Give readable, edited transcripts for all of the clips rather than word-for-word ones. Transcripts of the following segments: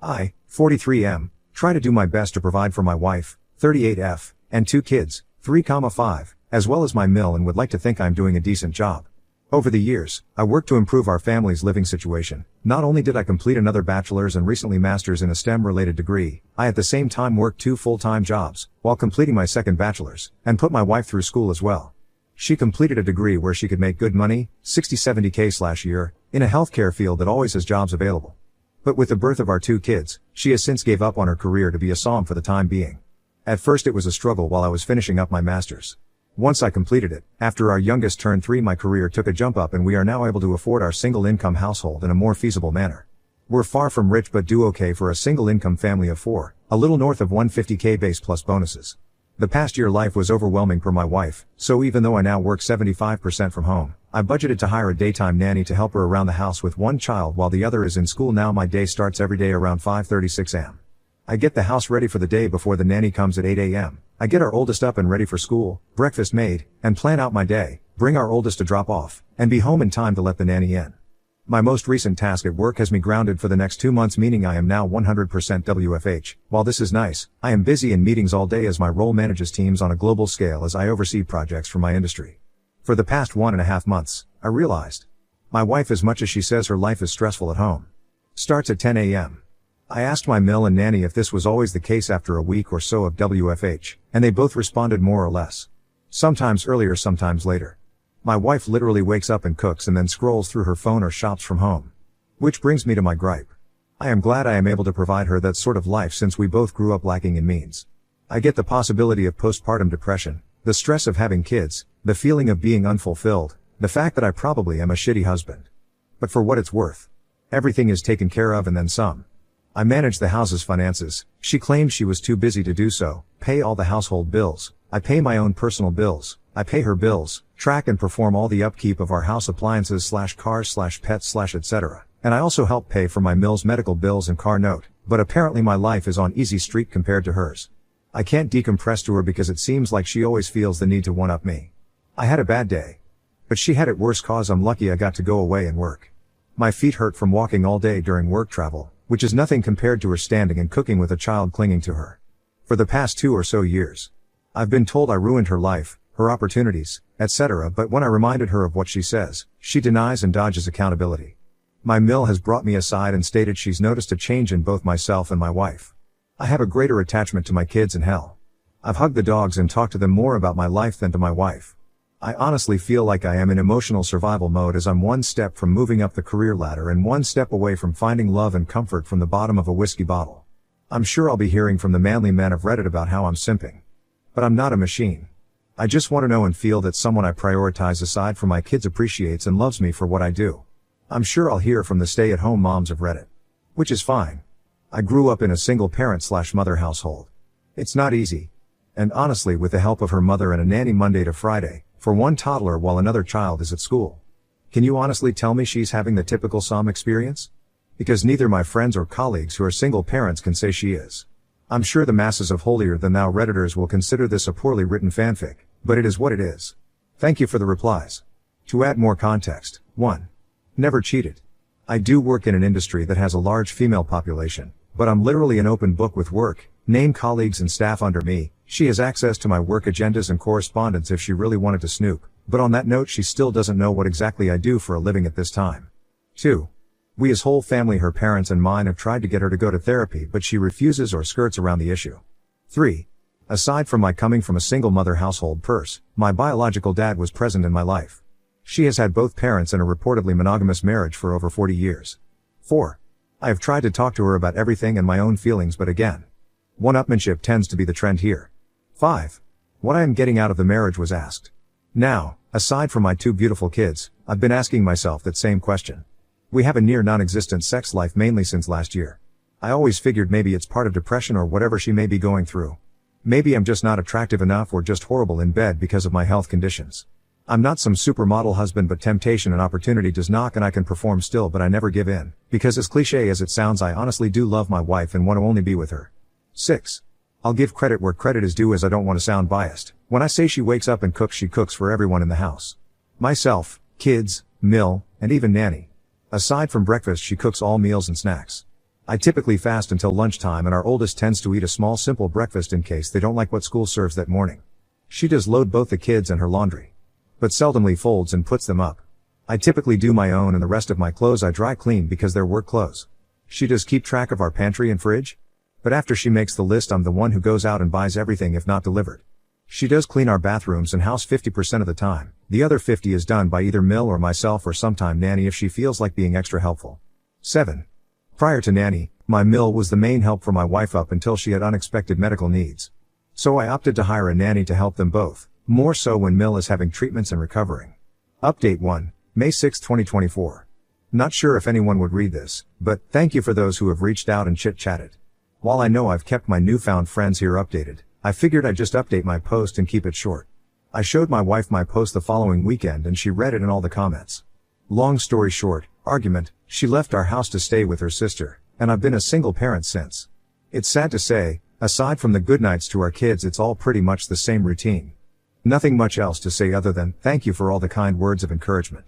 I, 43M, try to do my best to provide for my wife, 38F, and 2 kids, 3,5, as well as my mill, and would like to think I'm doing a decent job. Over the years, I worked to improve our family's living situation. Not only did I complete another bachelor's and recently master's in a STEM-related degree, I at the same time worked 2 full-time jobs, while completing my second bachelor's, and put my wife through school as well. She completed a degree where she could make good money, 60-70K/year, in a healthcare field that always has jobs available. But with the birth of our 2 kids, she has since gave up on her career to be a SOM for the time being. At first it was a struggle while I was finishing up my master's. Once I completed it, after our youngest turned 3, my career took a jump up and we are now able to afford our single-income household in a more feasible manner. We're far from rich but do okay for a single-income family of 4, a little north of 150K base plus bonuses. The past year life was overwhelming per my wife, so even though I now work 75% from home, I budgeted to hire a daytime nanny to help her around the house with 1 child while the other is in school. Now my day starts every day around 5:36 am. I get the house ready for the day before the nanny comes at 8 am. I get our oldest up and ready for school, breakfast made, and plan out my day, bring our oldest to drop off, and be home in time to let the nanny in. My most recent task at work has me grounded for the next 2 months, meaning I am now 100% WFH. While this is nice, I am busy in meetings all day as my role manages teams on a global scale as I oversee projects for my industry. For the past 1.5 months, I realized my wife, as much as she says her life is stressful at home, starts at 10 am. I asked my mill and nanny if this was always the case after a week or so of WFH, and they both responded more or less. Sometimes earlier, sometimes later. My wife literally wakes up and cooks and then scrolls through her phone or shops from home. Which brings me to my gripe. I am glad I am able to provide her that sort of life since we both grew up lacking in means. I get the possibility of postpartum depression, the stress of having kids, the feeling of being unfulfilled, the fact that I probably am a shitty husband. But for what it's worth, everything is taken care of and then some. I manage the house's finances. She claims she was too busy to do so, pay all the household bills. I pay my own personal bills. I pay her bills, track and perform all the upkeep of our house appliances / cars / pets / etc. And I also help pay for my mill's medical bills and car note, but apparently my life is on easy street compared to hers. I can't decompress to her because it seems like she always feels the need to one-up me. I had a bad day. But she had it worse cause I'm lucky I got to go away and work. My feet hurt from walking all day during work travel, which is nothing compared to her standing and cooking with a child clinging to her. For the past 2 or so years, I've been told I ruined her life, her opportunities, etc. But when I reminded her of what she says, she denies and dodges accountability. My mill has brought me aside and stated she's noticed a change in both myself and my wife. I have a greater attachment to my kids and hell. I've hugged the dogs and talked to them more about my life than to my wife. I honestly feel like I am in emotional survival mode as I'm 1 step from moving up the career ladder and 1 step away from finding love and comfort from the bottom of a whiskey bottle. I'm sure I'll be hearing from the manly men of Reddit about how I'm simping. But I'm not a machine. I just want to know and feel that someone I prioritize aside from my kids appreciates and loves me for what I do. I'm sure I'll hear from the stay-at-home moms of Reddit. Which is fine. I grew up in a single parent / mother household. It's not easy. And honestly, with the help of her mother and a nanny Monday to Friday, for 1 toddler while another child is at school. Can you honestly tell me she's having the typical SOM experience? Because neither my friends or colleagues who are single parents can say she is. I'm sure the masses of holier-than-thou Redditors will consider this a poorly written fanfic, but it is what it is. Thank you for the replies. To add more context, 1. Never cheated. I do work in an industry that has a large female population, but I'm literally an open book with work, name colleagues and staff under me. She has access to my work agendas and correspondence if she really wanted to snoop, but on that note she still doesn't know what exactly I do for a living at this time. 2. We as whole family, her parents and mine, have tried to get her to go to therapy but she refuses or skirts around the issue. 3. Aside from my coming from a single mother household my biological dad was present in my life. She has had both parents in a reportedly monogamous marriage for over 40 years. 4. I have tried to talk to her about everything and my own feelings, but again, one-upmanship tends to be the trend here. 5. What I am getting out of the marriage was asked. Now, aside from my 2 beautiful kids, I've been asking myself that same question. We have a near non-existent sex life mainly since last year. I always figured maybe it's part of depression or whatever she may be going through. Maybe I'm just not attractive enough or just horrible in bed because of my health conditions. I'm not some supermodel husband, but temptation and opportunity does knock and I can perform still, but I never give in, because as cliche as it sounds, I honestly do love my wife and want to only be with her. 6. I'll give credit where credit is due as I don't want to sound biased. When I say she wakes up and cooks, she cooks for everyone in the house. Myself, kids, mill, and even nanny. Aside from breakfast, she cooks all meals and snacks. I typically fast until lunchtime and our oldest tends to eat a small simple breakfast in case they don't like what school serves that morning. She does load both the kids and her laundry, but seldomly folds and puts them up. I typically do my own and the rest of my clothes I dry clean because they're work clothes. She does keep track of our pantry and fridge, but after she makes the list I'm the one who goes out and buys everything if not delivered. She does clean our bathrooms and house 50% of the time, the other 50 is done by either Mill or myself or sometime nanny if she feels like being extra helpful. 7. Prior to nanny, my Mill was the main help for my wife up until she had unexpected medical needs. So I opted to hire a nanny to help them both, more so when Mill is having treatments and recovering. Update 1, May 6, 2024. Not sure if anyone would read this, but thank you for those who have reached out and chit-chatted. While I know I've kept my newfound friends here updated, I figured I'd just update my post and keep it short. I showed my wife my post the following weekend and she read it and all the comments. Long story short, argument, she left our house to stay with her sister, and I've been a single parent since. It's sad to say, aside from the good nights to our kids it's all pretty much the same routine. Nothing much else to say other than, thank you for all the kind words of encouragement.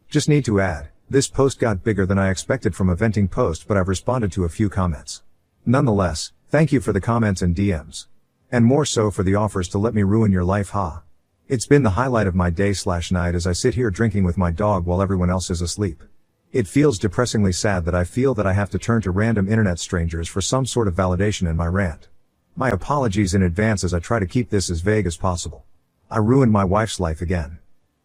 Just need to add, this post got bigger than I expected from a venting post but I've responded to a few comments. Nonetheless, thank you for the comments and DMs. And more so for the offers to let me ruin your life, ha. It's been the highlight of my day/night as I sit here drinking with my dog while everyone else is asleep. It feels depressingly sad that I feel that I have to turn to random internet strangers for some sort of validation in my rant. My apologies in advance as I try to keep this as vague as possible. I ruined my wife's life again.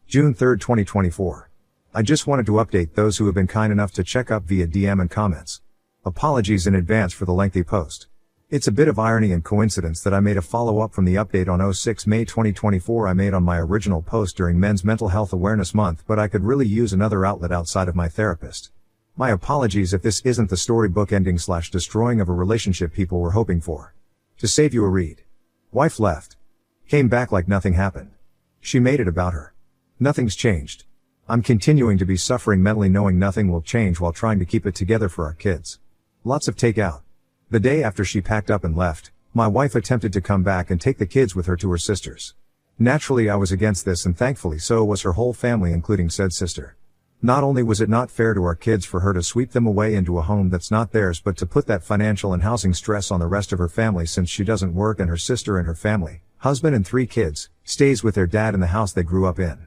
June 3, 2024. I just wanted to update those who have been kind enough to check up via DM and comments. Apologies in advance for the lengthy post. It's a bit of irony and coincidence that I made a follow-up from the update on 06 May 2024 I made on my original post during Men's Mental Health Awareness Month, but I could really use another outlet outside of my therapist. My apologies if this isn't the storybook ending/destroying of a relationship people were hoping for. To save you a read. Wife left. Came back like nothing happened. She made it about her. Nothing's changed. I'm continuing to be suffering mentally knowing nothing will change while trying to keep it together for our kids. Lots of takeout. The day after she packed up and left, my wife attempted to come back and take the kids with her to her sister's. Naturally I was against this and thankfully so was her whole family including said sister. Not only was it not fair to our kids for her to sweep them away into a home that's not theirs but to put that financial and housing stress on the rest of her family since she doesn't work and her sister and her family, husband and 3 kids, stays with their dad in the house they grew up in.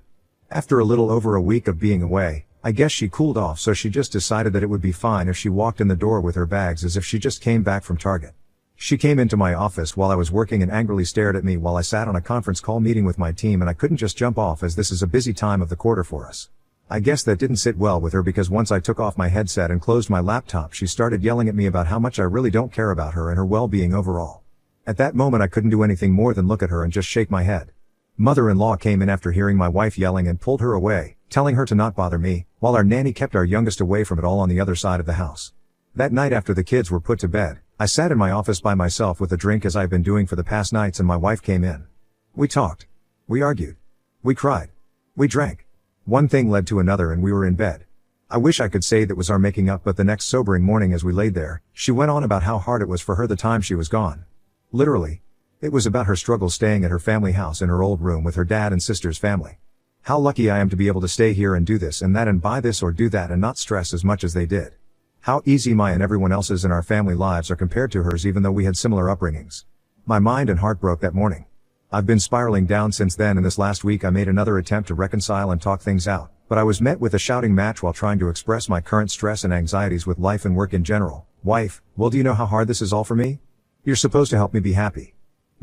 After a little over a week of being away, I guess she cooled off so she just decided that it would be fine if she walked in the door with her bags as if she just came back from Target. She came into my office while I was working and angrily stared at me while I sat on a conference call meeting with my team and I couldn't just jump off as this is a busy time of the quarter for us. I guess that didn't sit well with her because once I took off my headset and closed my laptop she started yelling at me about how much I really don't care about her and her well-being overall. At that moment I couldn't do anything more than look at her and just shake my head. Mother-in-law came in after hearing my wife yelling and pulled her away, telling her to not bother me, while our nanny kept our youngest away from it all on the other side of the house. That night after the kids were put to bed, I sat in my office by myself with a drink as I've been doing for the past nights and my wife came in. We talked. We argued. We cried. We drank. One thing led to another and we were in bed. I wish I could say that was our making up but the next sobering morning as we laid there, she went on about how hard it was for her the time she was gone. Literally. It was about her struggles staying at her family house in her old room with her dad and sister's family. How lucky I am to be able to stay here and do this and that and buy this or do that and not stress as much as they did. How easy my and everyone else's in our family lives are compared to hers even though we had similar upbringings. My mind and heart broke that morning. I've been spiraling down since then and this last week I made another attempt to reconcile and talk things out, but I was met with a shouting match while trying to express my current stress and anxieties with life and work in general. Wife, well do you know how hard this is all for me? You're supposed to help me be happy.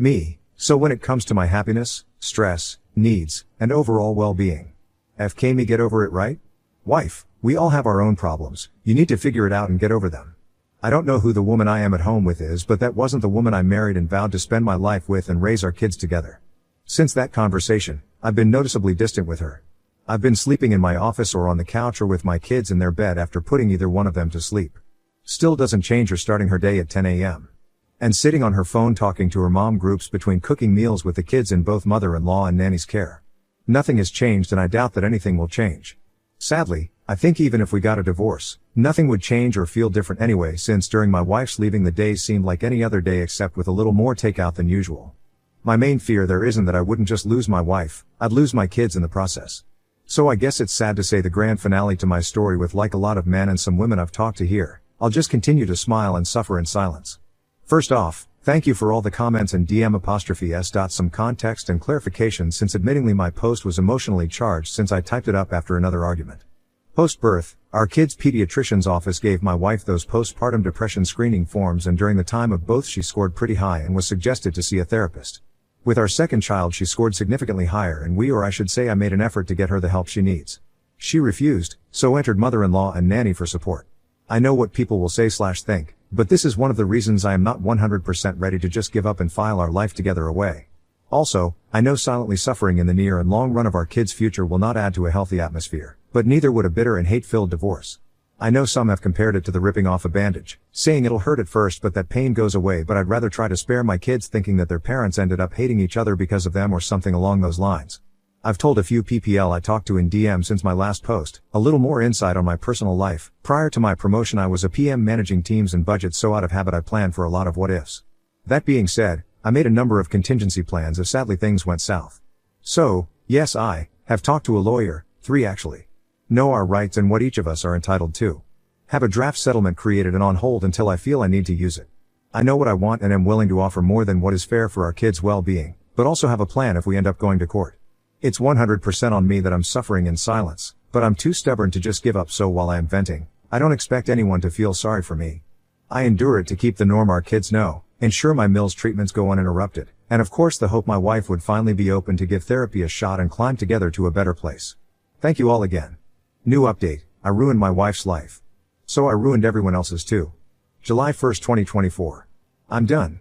Me. So when it comes to my happiness, stress, needs, and overall well-being. FK me get over it right? Wife, we all have our own problems, you need to figure it out and get over them. I don't know who the woman I am at home with is but that wasn't the woman I married and vowed to spend my life with and raise our kids together. Since that conversation, I've been noticeably distant with her. I've been sleeping in my office or on the couch or with my kids in their bed after putting either one of them to sleep. Still doesn't change her starting her day at 10 a.m. and sitting on her phone talking to her mom groups between cooking meals with the kids in both mother-in-law and nanny's care. Nothing has changed and I doubt that anything will change. Sadly, I think even if we got a divorce, nothing would change or feel different anyway since during my wife's leaving the days seemed like any other day except with a little more takeout than usual. My main fear there isn't that I wouldn't just lose my wife, I'd lose my kids in the process. So I guess it's sad to say the grand finale to my story with like a lot of men and some women I've talked to here, I'll just continue to smile and suffer in silence. First off, thank you for all the comments and DM''s. Some context and clarification, since admittingly my post was emotionally charged since I typed it up after another argument. Post-birth, our kid's pediatrician's office gave my wife those postpartum depression screening forms, and during the time of both she scored pretty high and was suggested to see a therapist. With our second child she scored significantly higher, and I should say I made an effort to get her the help she needs. She refused, so entered mother-in-law and nanny for support. I know what people will say/think, but this is one of the reasons I am not 100% ready to just give up and file our life together away. Also, I know silently suffering in the near and long run of our kids' future will not add to a healthy atmosphere, but neither would a bitter and hate-filled divorce. I know some have compared it to the ripping off a bandage, saying it'll hurt at first but that pain goes away, but I'd rather try to spare my kids thinking that their parents ended up hating each other because of them or something along those lines. I've told a few PPL I talked to in DM since my last post, a little more insight on my personal life. Prior to my promotion I was a PM managing teams and budgets, so out of habit I planned for a lot of what ifs. That being said, I made a number of contingency plans if sadly things went south. So, yes, I have talked to a lawyer, 3 actually. Know our rights and what each of us are entitled to. Have a draft settlement created and on hold until I feel I need to use it. I know what I want and am willing to offer more than what is fair for our kids' well-being, but also have a plan if we end up going to court. It's 100% on me that I'm suffering in silence, but I'm too stubborn to just give up, so while I am venting, I don't expect anyone to feel sorry for me. I endure it to keep the norm our kids know, ensure my Mills treatments go uninterrupted, and of course the hope my wife would finally be open to give therapy a shot and climb together to a better place. Thank you all again. New update, I ruined my wife's life. So I ruined everyone else's too. July 1st, 2024. I'm done.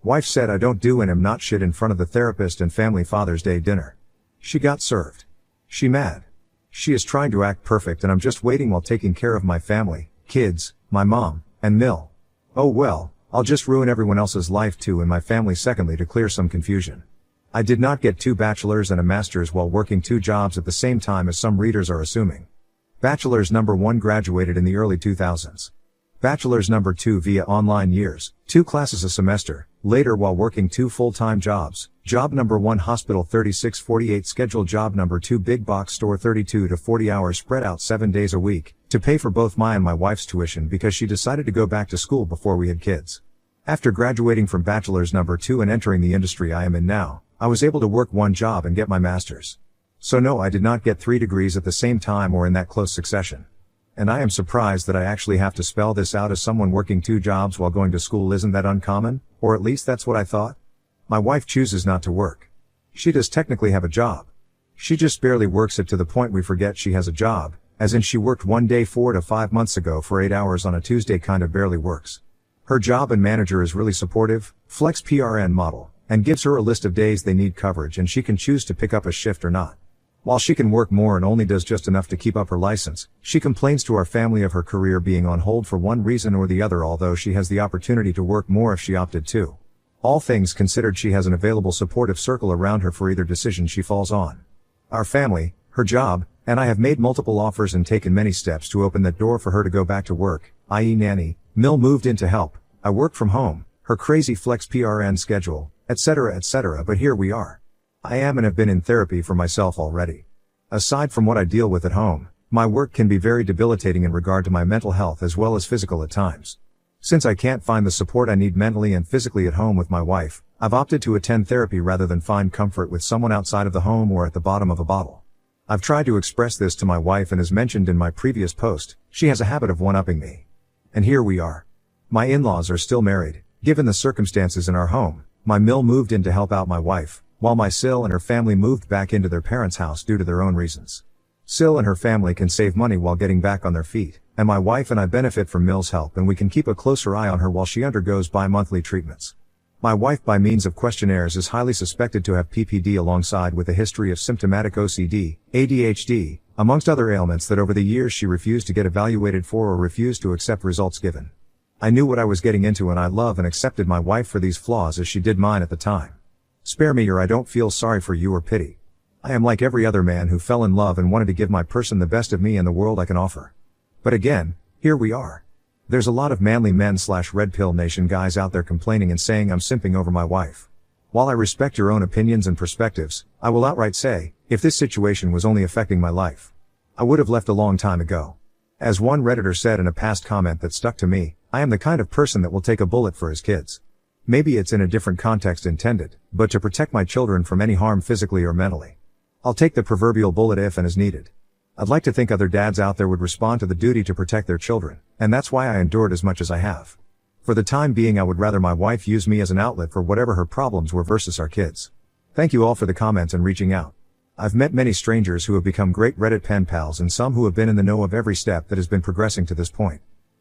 Wife said I don't do and am not shit in front of the therapist and family Father's Day dinner. She got served. She mad. She is trying to act perfect and I'm just waiting while taking care of my family, kids, my mom, and Mill. Oh well, I'll just ruin everyone else's life too and my family. Secondly, to clear some confusion. I did not get 2 bachelors and a master's while working 2 jobs at the same time as some readers are assuming. Bachelor's number 1 graduated in the early 2000s. Bachelor's number 2 via online years, 2 classes a semester, later while working 2 full-time jobs. Job number 1 hospital 36-48 schedule, job number 2 big box store 32 to 40 hours spread out 7 days a week, to pay for both my and my wife's tuition because she decided to go back to school before we had kids. After graduating from bachelor's number 2 and entering the industry I am in now, I was able to work 1 job and get my master's. So no, I did not get 3 degrees at the same time or in that close succession. And I am surprised that I actually have to spell this out as someone working 2 jobs while going to school. Isn't that uncommon? Or at least that's what I thought. My wife chooses not to work. She does technically have a job. She just barely works it to the point we forget she has a job, as in she worked 1 day 4 to 5 months ago for 8 hours on a Tuesday. Kind of barely works. Her job and manager is really supportive, flex PRN model, and gives her a list of days they need coverage and she can choose to pick up a shift or not. While she can work more and only does just enough to keep up her license, she complains to our family of her career being on hold for one reason or the other, although she has the opportunity to work more if she opted to. All things considered, she has an available supportive circle around her for either decision she falls on. Our family, her job, and I have made multiple offers and taken many steps to open that door for her to go back to work, i.e. nanny, Mill moved in to help, I work from home, her crazy flex PRN schedule, etc., but here we are. I am and have been in therapy for myself already. Aside from what I deal with at home, my work can be very debilitating in regard to my mental health as well as physical at times. Since I can't find the support I need mentally and physically at home with my wife, I've opted to attend therapy rather than find comfort with someone outside of the home or at the bottom of a bottle. I've tried to express this to my wife, and as mentioned in my previous post, she has a habit of one-upping me. And here we are. My in-laws are still married. Given the circumstances in our home, my Mill moved in to help out my wife, while my Sil and her family moved back into their parents' house due to their own reasons. Sil and her family can save money while getting back on their feet, and my wife and I benefit from Mill's help, and we can keep a closer eye on her while she undergoes bi-monthly treatments. My wife, by means of questionnaires, is highly suspected to have PPD alongside with a history of symptomatic OCD, ADHD, amongst other ailments that over the years she refused to get evaluated for or refused to accept results given. I knew what I was getting into, and I love and accepted my wife for these flaws as she did mine at the time. Spare me, or I don't feel sorry for you or pity. I am like every other man who fell in love and wanted to give my person the best of me and the world I can offer. But again, here we are. There's a lot of manly men/Red Pill Nation guys out there complaining and saying I'm simping over my wife. While I respect your own opinions and perspectives, I will outright say, if this situation was only affecting my life, I would have left a long time ago. As one Redditor said in a past comment that stuck to me, I am the kind of person that will take a bullet for his kids. Maybe it's in a different context intended, but to protect my children from any harm physically or mentally. I'll take the proverbial bullet if and as needed. I'd like to think other dads out there would respond to the duty to protect their children, and that's why I endured as much as I have. For the time being, I would rather my wife use me as an outlet for whatever her problems were versus our kids. Thank you all for the comments and reaching out. I've met many strangers who have become great Reddit pen pals and some who have been in the know of every step that has been progressing to this point.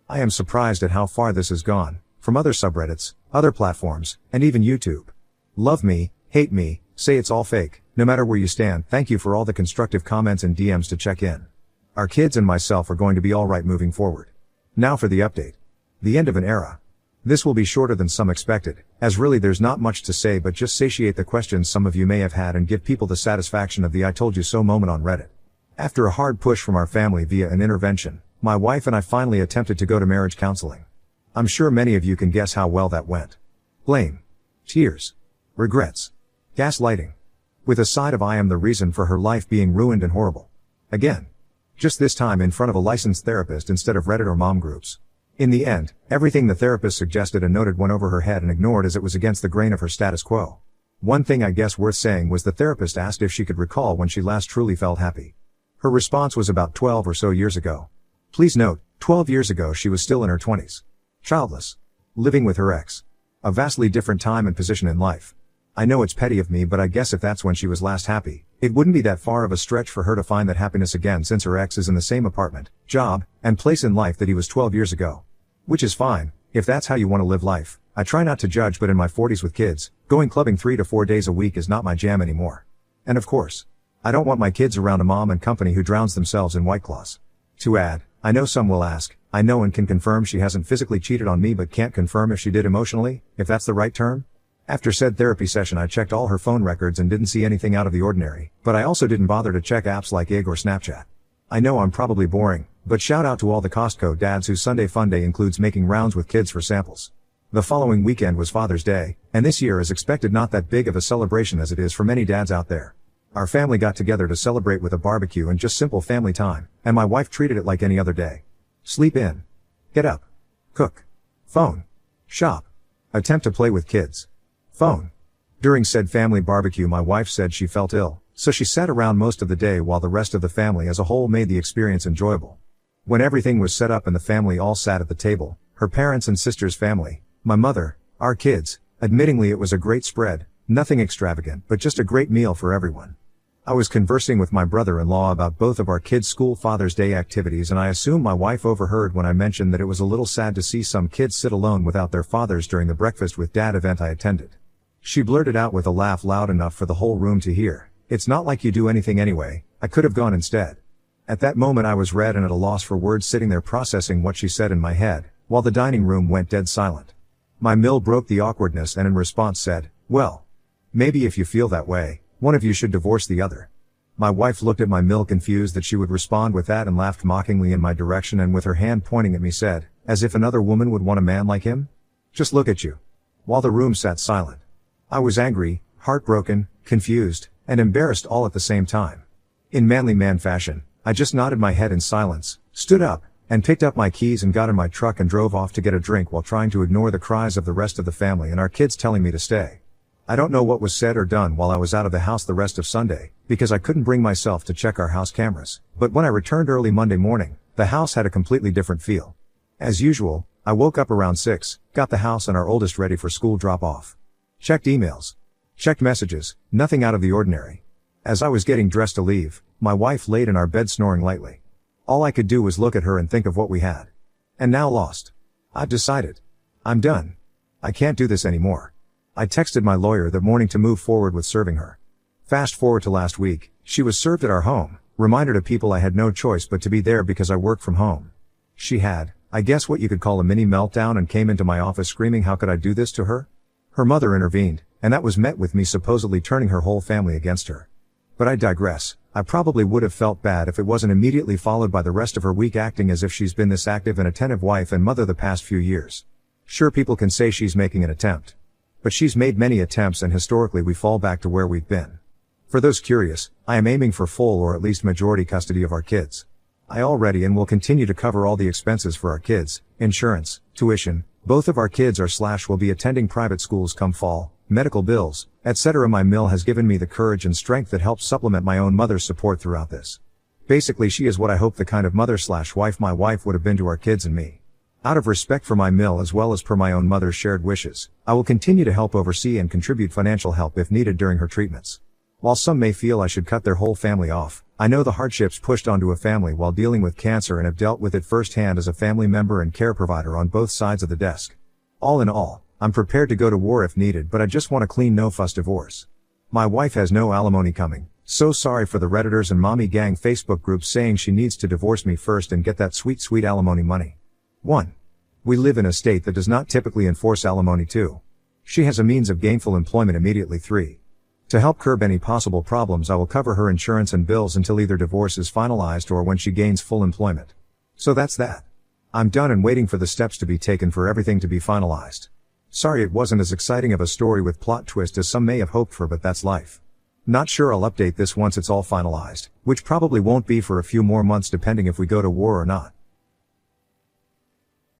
I am surprised at how far this has gone, from other subreddits, other platforms, and even YouTube. Love me, hate me, say it's all fake, no matter where you stand. Thank you for all the constructive comments and DMs to check in. Our kids and myself are going to be alright moving forward. Now for the update. The end of an era. This will be shorter than some expected, as really there's not much to say but just satiate the questions some of you may have had and give people the satisfaction of the I told you so moment on Reddit. After a hard push from our family via an intervention, my wife and I finally attempted to go to marriage counseling. I'm sure many of you can guess how well that went. Blame. Tears. Regrets. Gaslighting. With a side of I am the reason for her life being ruined and horrible. Again. Just this time in front of a licensed therapist instead of Reddit or mom groups. In the end, everything the therapist suggested and noted went over her head and ignored as it was against the grain of her status quo. One thing I guess worth saying was the therapist asked if she could recall when she last truly felt happy. Her response was about 12 or so years ago. Please note, 12 years ago she was still in her 20s. Childless. Living with her ex. A vastly different time and position in life. I know it's petty of me, but I guess if that's when she was last happy, it wouldn't be that far of a stretch for her to find that happiness again since her ex is in the same apartment, job, and place in life that he was 12 years ago. Which is fine, if that's how you want to live life. I try not to judge, but in my 40s with kids, going clubbing 3 to 4 days a week is not my jam anymore. And of course, I don't want my kids around a mom and company who drowns themselves in White Claws. To add, I know some will ask, I know and can confirm she hasn't physically cheated on me but can't confirm if she did emotionally, if that's the right term. After said therapy session I checked all her phone records and didn't see anything out of the ordinary, but I also didn't bother to check apps like IG or Snapchat. I know I'm probably boring, but shout out to all the Costco dads whose Sunday fun day includes making rounds with kids for samples. The following weekend was Father's Day, and this year is expected not that big of a celebration as it is for many dads out there. Our family got together to celebrate with a barbecue and just simple family time, and my wife treated it like any other day. Sleep in. Get up. Cook. Phone. Shop. Attempt to play with kids. Phone. During said family barbecue my wife said she felt ill, so she sat around most of the day while the rest of the family as a whole made the experience enjoyable. When everything was set up and the family all sat at the table, her parents and sister's family, my mother, our kids, admittingly it was a great spread, nothing extravagant but just a great meal for everyone. I was conversing with my brother-in-law about both of our kids' school Father's Day activities and I assume my wife overheard when I mentioned that it was a little sad to see some kids sit alone without their fathers during the breakfast with dad event I attended. She blurted out with a laugh loud enough for the whole room to hear, "It's not like you do anything anyway, I could have gone instead." At that moment I was red and at a loss for words, sitting there processing what she said in my head, while the dining room went dead silent. My mill broke the awkwardness and in response said, "Well, maybe if you feel that way, one of you should divorce the other." My wife looked at my mill confused that she would respond with that and laughed mockingly in my direction and with her hand pointing at me said, "As if another woman would want a man like him? Just look at you." While the room sat silent. I was angry, heartbroken, confused, and embarrassed all at the same time. In manly man fashion, I just nodded my head in silence, stood up, and picked up my keys and got in my truck and drove off to get a drink while trying to ignore the cries of the rest of the family and our kids telling me to stay. I don't know what was said or done while I was out of the house the rest of Sunday, because I couldn't bring myself to check our house cameras, but when I returned early Monday morning, the house had a completely different feel. As usual, I woke up around 6, got the house and our oldest ready for school drop-off. Checked emails. Checked messages, nothing out of the ordinary. As I was getting dressed to leave, my wife laid in our bed snoring lightly. All I could do was look at her and think of what we had. And now lost. I've decided. I'm done. I can't do this anymore. I texted my lawyer that morning to move forward with serving her. Fast forward to last week, she was served at our home, reminder to people I had no choice but to be there because I work from home. She had, I guess what you could call a mini meltdown and came into my office screaming how could I do this to her? Her mother intervened, and that was met with me supposedly turning her whole family against her. But I digress. I probably would have felt bad if it wasn't immediately followed by the rest of her week acting as if she's been this active and attentive wife and mother the past few years. Sure, people can say she's making an attempt. But she's made many attempts and historically we fall back to where we've been. For those curious, I am aiming for full or at least majority custody of our kids. I already and will continue to cover all the expenses for our kids, insurance, tuition, both of our kids will be attending private schools come fall, medical bills, etc. My mill has given me the courage and strength that helps supplement my own mother's support throughout this. Basically she is what I hope the kind of mother/wife my wife would have been to our kids and me. Out of respect for my mill as well as per my own mother's shared wishes, I will continue to help oversee and contribute financial help if needed during her treatments. While some may feel I should cut their whole family off, I know the hardships pushed onto a family while dealing with cancer and have dealt with it firsthand as a family member and care provider on both sides of the desk. All in all, I'm prepared to go to war if needed, but I just want a clean no-fuss divorce. My wife has no alimony coming. So sorry for the Redditors and mommy gang Facebook groups saying she needs to divorce me first and get that sweet alimony money. 1. We live in a state that does not typically enforce alimony. 2. She has a means of gainful employment immediately. 3. To help curb any possible problems I will cover her insurance and bills until either divorce is finalized or when she gains full employment. So that's that. I'm done and waiting for the steps to be taken for everything to be finalized. Sorry it wasn't as exciting of a story with plot twist as some may have hoped for, but that's life. Not sure I'll update this once it's all finalized, which probably won't be for a few more months depending if we go to war or not.